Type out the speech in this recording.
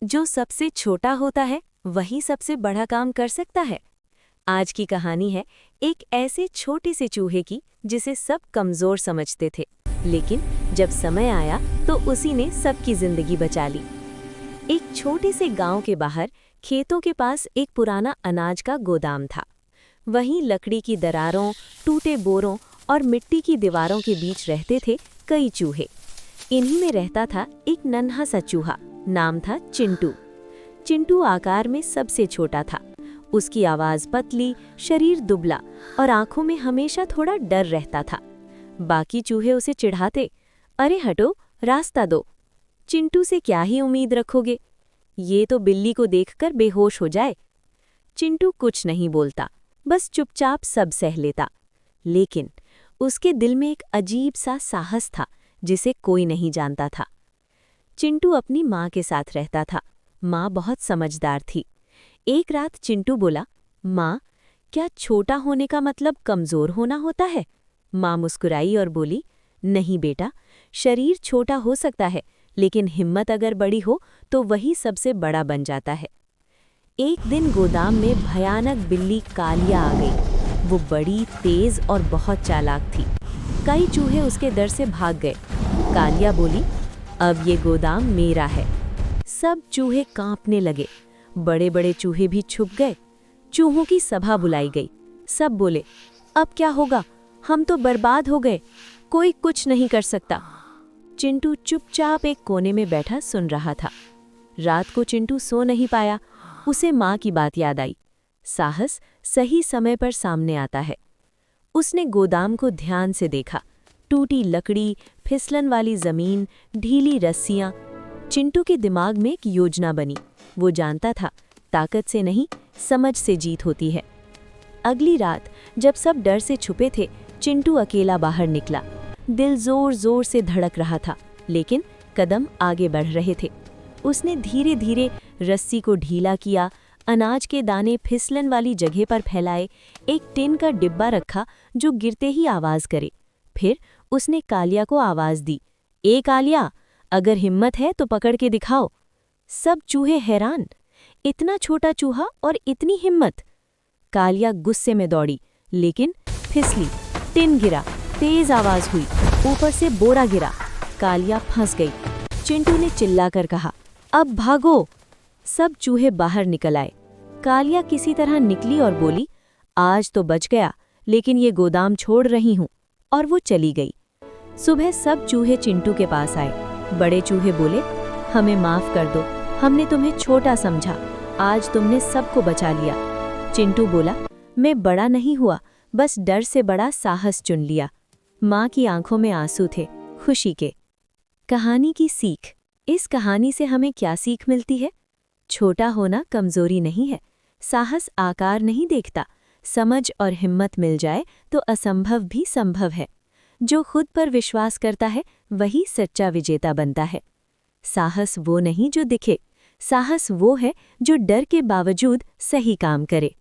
जो सबसे छोटा होता है वही सबसे बड़ा काम कर सकता है। आज की कहानी है एक ऐसे छोटे से चूहे की जिसे सब कमजोर समझते थे, लेकिन जब समय आया तो उसी ने सबकी जिंदगी बचा ली। एक छोटे से गांव के बाहर खेतों के पास एक पुराना अनाज का गोदाम था। वहीं लकड़ी की दरारों, टूटे बोरों और मिट्टी की दीवारों के बीच रहते थे कई चूहे। इन्हीं में रहता था एक नन्हा सा चूहा, नाम था चिंटू। चिंटू आकार में सबसे छोटा था। उसकी आवाज पतली, शरीर दुबला और आंखों में हमेशा थोड़ा डर रहता था। बाकी चूहे उसे चिढ़ाते, अरे हटो, रास्ता दो। चिंटू से क्या ही उम्मीद रखोगे, ये तो बिल्ली को देखकर बेहोश हो जाए। चिंटू कुछ नहीं बोलता, बस चुपचाप सब सह लेता। लेकिन उसके दिल में एक अजीब सा साहस था जिसे कोई नहीं जानता था। चिंटू अपनी माँ के साथ रहता था। माँ बहुत समझदार थी। एक रात चिंटू बोला, माँ, क्या छोटा होने का मतलब कमज़ोर होना होता है? माँ मुस्कुराई और बोली, नहीं बेटा, शरीर छोटा हो सकता है, लेकिन हिम्मत अगर बड़ी हो तो वही सबसे बड़ा बन जाता है। एक दिन गोदाम में भयानक बिल्ली कालिया आ गई। वो बड़ी, तेज और बहुत चालाक थी। कई चूहे उसके डर से भाग गए। कालिया बोली, अब ये गोदाम मेरा है। सब चूहे कांपने लगे। बड़े बड़े चूहे भी छुप गए। चूहों की सभा बुलाई गई। सब बोले, अब क्या होगा? हम तो बर्बाद हो गए, कोई कुछ नहीं कर सकता। चिंटू चुपचाप एक कोने में बैठा सुन रहा था। रात को चिंटू सो नहीं पाया। उसे माँ की बात याद आई, साहस सही समय पर सामने आता है। उसने गोदाम को ध्यान से देखा। टूटी लकड़ी, फिसलन वाली जमीन, ढीली रस्सियां। चिंटू के दिमाग में एक योजना बनी। वो जानता था, ताकत से नहीं, समझ से जीत होती है। अगली रात जब सब डर से छुपे थे, चिंटू अकेला बाहर निकला। दिल जोर जोर से धड़क रहा था, लेकिन कदम आगे बढ़ रहे थे। उसने धीरे धीरे रस्सी को ढीला किया, अनाज के दाने फिसलन वाली जगह पर फैलाए, एक टिन का डिब्बा रखा जो गिरते ही आवाज़ करे। फिर उसने कालिया को आवाज़ दी, ए कालिया, अगर हिम्मत है तो पकड़ के दिखाओ। सब चूहे हैरान, इतना छोटा चूहा और इतनी हिम्मत। कालिया गुस्से में दौड़ी, लेकिन फिसली, टिन गिरा, तेज आवाज़ हुई, ऊपर से बोरा गिरा। कालिया फंस गई। चिंटू ने चिल्लाकर कहा, अब भागो। सब चूहे बाहर निकल आए। कालिया किसी तरह निकली और बोली, आज तो बच गया, लेकिन ये गोदाम छोड़ रही हूँ। और वो चली गई। सुबह सब चूहे चिंटू के पास आए। बड़े चूहे बोले, हमें माफ़ कर दो, हमने तुम्हें छोटा समझा, आज तुमने सबको बचा लिया। चिंटू बोला, मैं बड़ा नहीं हुआ, बस डर से बड़ा साहस चुन लिया। माँ की आंखों में आंसू थे, खुशी के। कहानी की सीख। इस कहानी से हमें क्या सीख मिलती है? छोटा होना कमजोरी नहीं है। साहस आकार नहीं देखता। समझ और हिम्मत मिल जाए तो असंभव भी संभव है। जो खुद पर विश्वास करता है वही सच्चा विजेता बनता है। साहस वो नहीं जो दिखे, साहस वो है जो डर के बावजूद सही काम करे।